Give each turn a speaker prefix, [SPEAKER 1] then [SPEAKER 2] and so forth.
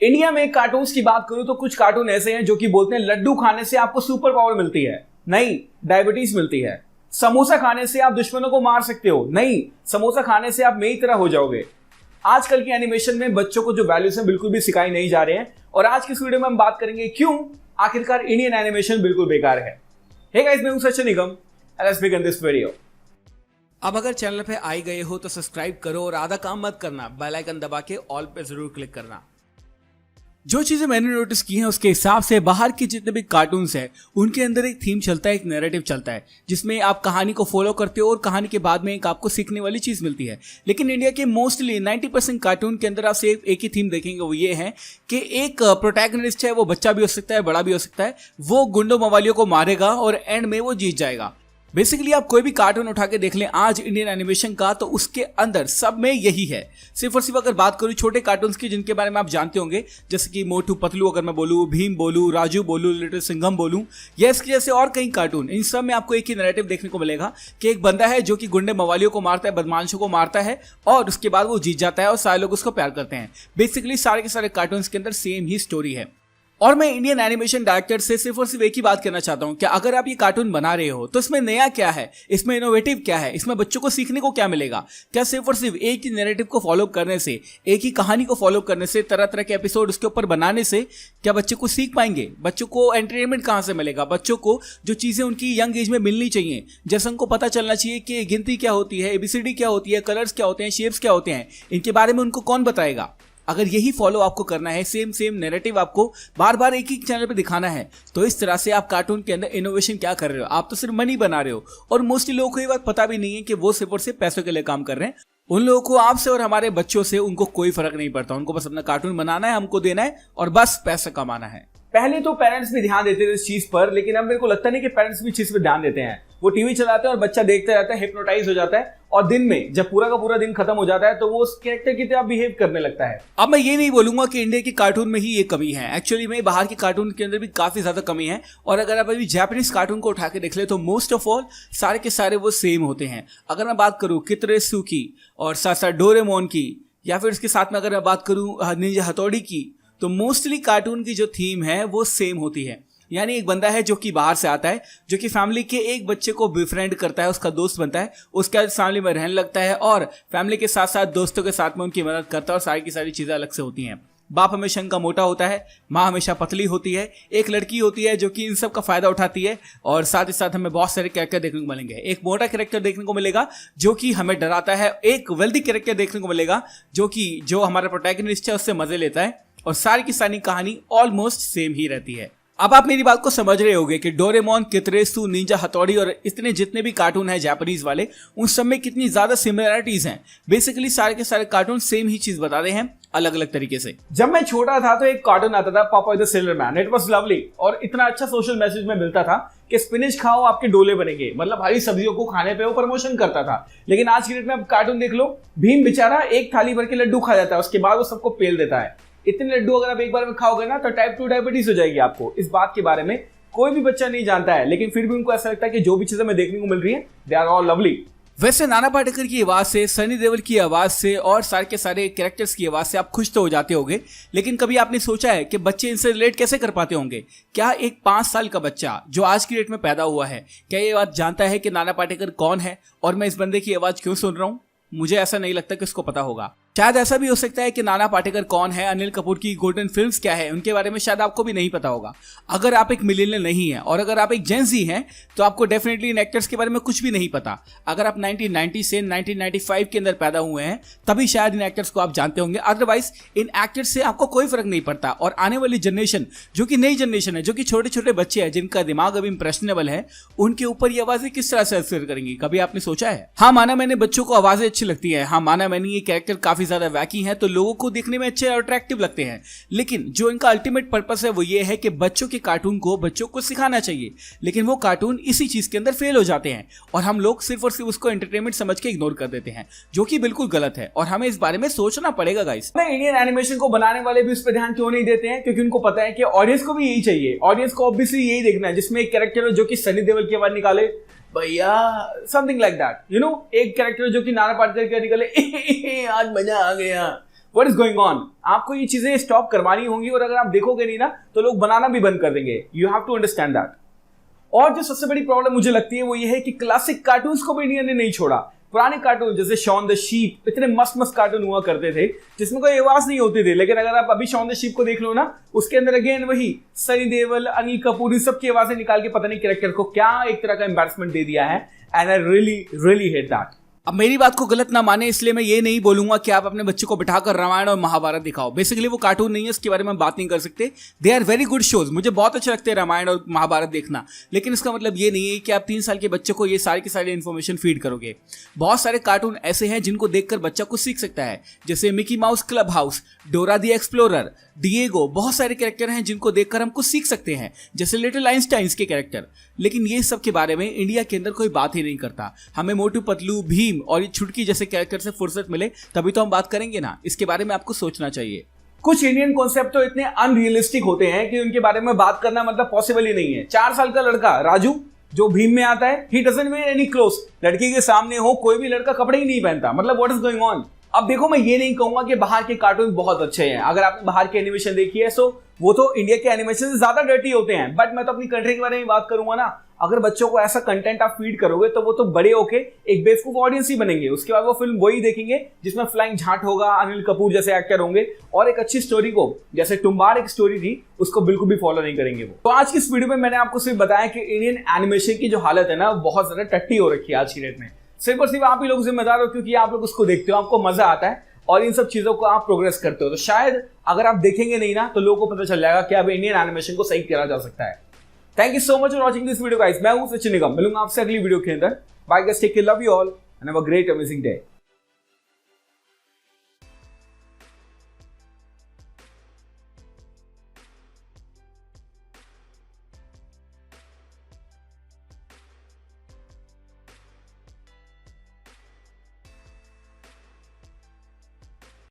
[SPEAKER 1] India में cartoons की बात करूं तो कुछ कार्टून ऐसे हैं जो कि बोलते हैं लड्डू खाने से आपको सुपर पावर मिलती है, नहीं डायबिटीज मिलती है। समोसा खाने से आप दुश्मनों को मार सकते हो, नहीं समोसा खाने से आप मेरी तरह हो जाओगे। आजकल की एनिमेशन में बच्चों को जो वैल्यूज हैं बिल्कुल भी सिखाई नहीं जा रहे हैं और आज की इस वीडियो में हम बात करेंगे क्यों आखिरकार इंडियन एनिमेशन बिल्कुल बेकार है। हे गाइस, मैं हूं Sachin Nigam and let's begin this video.
[SPEAKER 2] अब अगर चैनल पे आई गए हो तो सब्सक्राइब करो और आधा काम मत करना, बेल आइकन दबा के ऑल पे जरूर क्लिक करना। जो चीजें मैंने नोटिस की हैं उसके हिसाब से बाहर के जितने भी कार्टून्स हैं उनके अंदर एक थीम चलता है, एक नैरेटिव चलता है जिसमें आप कहानी को फॉलो करते हो और कहानी के बाद में एक आपको सीखने वाली चीज मिलती है। लेकिन इंडिया के मोस्टली 90% कार्टून के अंदर आप सिर्फ एक ही थीम देखेंगे, वो ये है कि एक प्रोटैगनिस्ट है, वो बच्चा भी हो सकता है, बड़ा भी हो सकता है, वो गुंडों मवालियों को मारेगा और एंड में वो जीत जाएगा। बेसिकली आप कोई भी कार्टून उठा के देख लें आज इंडियन एनिमेशन का, तो उसके अंदर सब में यही है। सिर्फ और सिर्फ अगर बात करूं छोटे कार्टून्स की जिनके बारे में आप जानते होंगे, जैसे कि मोटू पतलू अगर मैं बोलूं, भीम बोलूं, राजू बोलूं, लिटिल सिंघम बोलूं, या इसके जैसे और कई कार्टून, इन सब में आपको एक ही नैरेटिव देखने को मिलेगा कि एक बंदा है जो कि गुंडे मवालियों को मारता है, बदमाशों को मारता है और उसके बाद वो जीत जाता है और सारे लोग उसको प्यार करते हैं। बेसिकली सारे के सारे कार्टून्स के अंदर सेम ही स्टोरी है। और मैं इंडियन एनिमेशन डायरेक्टर से सिर्फ और सिर्फ एक ही बात कहना चाहता हूं कि अगर आप ये कार्टून बना रहे हो तो इसमें नया क्या है, इसमें इनोवेटिव क्या है, इसमें बच्चों को सीखने को क्या मिलेगा। क्या सिर्फ और सिर्फ एक ही नैरेटिव को फॉलो करने से, एक ही कहानी को फॉलो करने से, तरह तरह के एपिसोड उसके ऊपर बनाने से क्या बच्चे को सीख पाएंगे? बच्चों को एंटरटेनमेंट कहां से मिलेगा? बच्चों को जो चीजें उनकी यंग एज में मिलनी चाहिए, जैसे उनको पता चलना चाहिए कि गिनती क्या होती है, एबीसीडी क्या होती है, कलर्स क्या होते हैं, शेप्स क्या होते हैं, इनके बारे में उनको कौन बताएगा? अगर यही फॉलो आपको करना है, सेम नैरेटिव आपको बार बार एक ही चैनल पे दिखाना है, तो इस तरह से आप कार्टून के अंदर इनोवेशन क्या कर रहे हो? आप तो सिर्फ मनी बना रहे हो। और मोस्टली लोगों को ये बात पता भी नहीं है कि वो सिर्फ और सिर्फ पैसों के लिए काम कर रहे हैं। उन लोगों को आपसे और हमारे बच्चों से उनको कोई फर्क नहीं पड़ता, उनको बस अपना कार्टून बनाना है, हमको देना है और बस पैसा कमाना है।
[SPEAKER 1] पहले तो पेरेंट्स भी ध्यान देते थे इस चीज पर, लेकिन अब मेरे को लगता नहीं कि पेरेंट्स भी इस चीज पर ध्यान देते हैं। वो टीवी चलाते हैं और बच्चा देखते रहता है, हिप्नोटाइज हो जाता है और दिन में जब पूरा का पूरा दिन खत्म हो जाता है तो वो उस कैरेक्टर की तरह बिहेव करने लगता है।
[SPEAKER 2] अब मैं ये नहीं बोलूंगा कि इंडिया के कार्टून में ही ये कमी है, एक्चुअली में बाहर के कार्टून के अंदर भी काफी ज्यादा कमी है। और अगर आप अभी जापानीज कार्टून को उठा के देख ले तो मोस्ट ऑफ ऑल सारे के सारे वो सेम होते हैं। अगर मैं बात करूं कितरेसू की और साथ साथ डोरेमोन की, या फिर इसके साथ में अगर मैं बात करूं निंजा हथौड़ी की, तो मोस्टली कार्टून की जो थीम है वो सेम होती है। यानी एक बंदा है जो कि बाहर से आता है, जो कि फैमिली के एक बच्चे को बेफ्रेंड करता है, उसका दोस्त बनता है, उसके फैमिली में रहने लगता है और फैमिली के साथ साथ दोस्तों के साथ में उनकी मदद करता है और सारी की सारी चीजें अलग से होती हैं। बाप हमेशा का मोटा होता है, माँ हमेशा पतली होती है, एक लड़की होती है जो कि इन सब का फायदा उठाती है और साथ ही साथ हमें बहुत सारे कैरेक्टर देखने को मिलेंगे। एक मोटा कैरेक्टर देखने को मिलेगा जो कि हमें डराता है, एक वेल्दी कैरेक्टर देखने को मिलेगा जो हमारा प्रोटैगनिस्ट है उससे मजे लेता है, और सारी की सारी कहानी ऑलमोस्ट सेम ही रहती है। अब आप मेरी बात को समझ रहे होंगे कि डोरेमोन, कितरेसू, निंजा हथौड़ी और इतने जितने भी कार्टून हैं जापानीज वाले, उन सब में कितनी ज्यादा सिमिलरिटीज हैं। बेसिकली सारे के सारे कार्टून सेम ही चीज बताते हैं अलग अलग तरीके से।
[SPEAKER 1] जब मैं छोटा था तो एक कार्टून आता था Popeye the sailor man, it was lovely और इतना अच्छा सोशल मैसेज में मिलता था कि स्पिनच खाओ आपके डोले बनेंगे, मतलब हरी सब्जियों को खाने पे वो प्रमोशन करता था। लेकिन आज की डेट में आप कार्टून देख लो, भीम बेचारा एक थाली भर के लड्डू खा जाता है, उसके बाद वो सबको पेल देता है। इतने लड्डू अगर आप एक बार में खाओगे ना तो टाइप 2 डायबिटीज हो जाएगी आपको। इस बात के बारे में कोई भी बच्चा नहीं जानता है, लेकिन फिर भी उनको ऐसा लगता है कि जो भी चीजें हमें देखने को मिल रही है दे आर ऑल लवली।
[SPEAKER 2] वैसे नाना पाटेकर की आवाज से, सनी देओल की आवाज से और सारे के सारे कैरेक्टर्स की आवाज से आप खुश तो हो जाते होंगे, लेकिन कभी आपने सोचा है कि बच्चे इनसे रिलेट कैसे कर पाते होंगे? क्या एक 5 साल का बच्चा जो आज की डेट में पैदा हुआ है, क्या ये बात जानता है कि नाना पाटेकर कौन है और मैं इस बंदे की आवाज क्यों सुन रहा हूं? मुझे ऐसा नहीं लगता कि उसको पता होगा। शायद ऐसा भी हो सकता है कि नाना पाटेकर कौन है, अनिल कपूर की गोल्डन फिल्म्स क्या है, उनके बारे में शायद आपको भी नहीं पता होगा। अगर आप एक मिलेनियल नहीं है और अगर आप एक जेन ज़ी हैं तो आपको डेफिनेटली इन एक्टर्स के बारे में कुछ भी नहीं पता। अगर आप 1990 से 1995 के अंदर पैदा हुए हैं तभी शायद इन एक्टर्स को आप जानते होंगे, अदरवाइज इन एक्टर्स से आपको कोई फर्क नहीं पड़ता। और आने वाली जनरेशन जो कि नई जनरेशन है, जो कि छोटे छोटे बच्चे हैं जिनका दिमाग अभी इंप्रेशनेबल है, उनके ऊपर ये आवाजें किस तरह से असर करेंगी, कभी आपने सोचा है? हाँ माना मैंने बच्चों को आवाजें अच्छी लगती है, हाँ माना मैंने ये कैरेक्टर काफी ज्यादा वैकी हैं तो लोगों को देखने में अच्छे और अट्रैक्टिव लगते हैं, लेकिन जो इनका अल्टीमेट पर्पस है वो ये है कि बच्चों के कार्टून को बच्चों को सिखाना चाहिए, लेकिन वो कार्टून इसी चीज के अंदर फेल हो जाते हैं और हम लोग सिर्फ और सिर्फ उसको एंटरटेनमेंट समझ के इग्नोर कर देते हैं, जो कि बिल्कुल गलत है और हमें इस बारे में सोचना पड़ेगा गाइस।
[SPEAKER 1] इंडियन एनिमेशन को बनाने वाले भी उस पर ध्यान क्यों नहीं देते हैं? क्योंकि उनको पता है कि ऑडियंस को भी यही चाहिए, ऑडियंस को ऑब्वियसली यही देखना है जिसमें एक कैरेक्टर हो जो कि सनी देओल की आवाज निकाले, भैया something like that, you know, एक कैरेक्टर जो कि नाना पाटेकर का निकले आज मजा आ गया, व्हाट इज गोइंग ऑन। आपको ये चीजें स्टॉप करवानी होंगी और अगर आप देखोगे नहीं ना तो लोग बनाना भी बंद कर देंगे। You have to understand that. और जो सबसे बड़ी प्रॉब्लम मुझे लगती है वो ये है कि क्लासिक कार्टून्स को भी इंडिया ने नहीं छोड़ा। पुराने कार्टून जैसे शॉन द शीप, इतने मस्त मस्त कार्टून हुआ करते थे जिसमें कोई आवाज नहीं होती थी, लेकिन अगर आप अभी शॉन द शीप को देख लो ना, उसके अंदर अगेन वही सनी देओल, अनिल कपूर, इन सबकी आवाजें निकाल के पता नहीं कैरेक्टर को क्या एक तरह का एम्बैरसमेंट दे दिया है। And I really really hate that.
[SPEAKER 2] अब मेरी बात को गलत ना माने, इसलिए मैं ये नहीं बोलूंगा कि आप अपने बच्चे को बिठाकर रामायण और महाभारत दिखाओ। बेसिकली वो कार्टून नहीं है, उसके बारे में हम बात नहीं कर सकते। They are very good shows, मुझे बहुत अच्छे लगते हैं रामायण और महाभारत देखना, लेकिन इसका मतलब ये नहीं है कि आप 3 साल के बच्चे को ये सारी की सारी इन्फॉर्मेशन फीड करोगे। बहुत सारे कार्टून ऐसे हैं जिनको देखकर बच्चा कुछ सीख सकता है, जैसे मिकी माउस क्लब हाउस, डोरा दी एक्सप्लोरर, डिएगो। बहुत सारे कैरेक्टर हैं जिनको देखकर हम कुछ सीख सकते हैं, जैसे लिटिल आइंस्टाइन्स के कैरेक्टर। लेकिन ये सब के बारे में इंडिया के अंदर कोई बात ही नहीं करता। हमें मोटू पतलू, भीम और ये छुटकी जैसे कैरेक्टर से फुर्सत मिले तभी तो हम बात करेंगे ना। इसके बारे में आपको सोचना चाहिए।
[SPEAKER 1] कुछ इंडियन कॉन्सेप्ट तो इतने अनरियलिस्टिक होते हैं कि उनके बारे में बात करना मतलब पॉसिबल ही नहीं है। 4 साल का लड़का राजू जो भीम में आता है, he doesn't wear any clothes. लड़की के सामने हो कोई भी लड़का कपड़े ही नहीं पहनता, मतलब व्हाट इज गोइंग ऑन। अब देखो, मैं ये नहीं कहूंगा कि बाहर के कार्टून बहुत अच्छे हैं। अगर आपने बाहर के एनिमेशन देखी है सो वो तो इंडिया के एनिमेशन से ज्यादा डर्टी होते हैं, बट मैं तो अपनी कंट्री के बारे में बात करूंगा ना। अगर बच्चों को ऐसा कंटेंट आप फीड करोगे तो वो तो बड़े होके एक बेवकूफ ऑडियंस ही बनेंगे। उसके बाद वो फिल्म वही देखेंगे जिसमें फ्लाइंग झाट होगा, अनिल कपूर जैसे एक्टर होंगे, और एक अच्छी स्टोरी को, जैसे टुम्बाड़ एक स्टोरी थी, उसको बिल्कुल भी फॉलो नहीं करेंगे वो। तो आज की इस वीडियो में मैंने आपको सिर्फ बताया कि इंडियन एनिमेशन की जो हालत है ना, बहुत ज्यादा टट्टी हो रखी है आज की डेट में। सिर्फ और सिर्फ आप ही लोग जिम्मेदार हो, क्योंकि आप लोग उसको देखते हो, आपको मजा आता है और इन सब चीजों को आप प्रोग्रेस करते हो। तो शायद अगर आप देखेंगे नहीं ना तो लोगों को पता चल जाएगा कि अब इंडियन एनिमेशन को सही करा जा सकता है। Thank you so much for watching this video guys. मैं हूं सचिन निगम, मिलूंगा आपसे अगली वीडियो के अंदर। Bye guys, take care, love you all and have a great amazing day.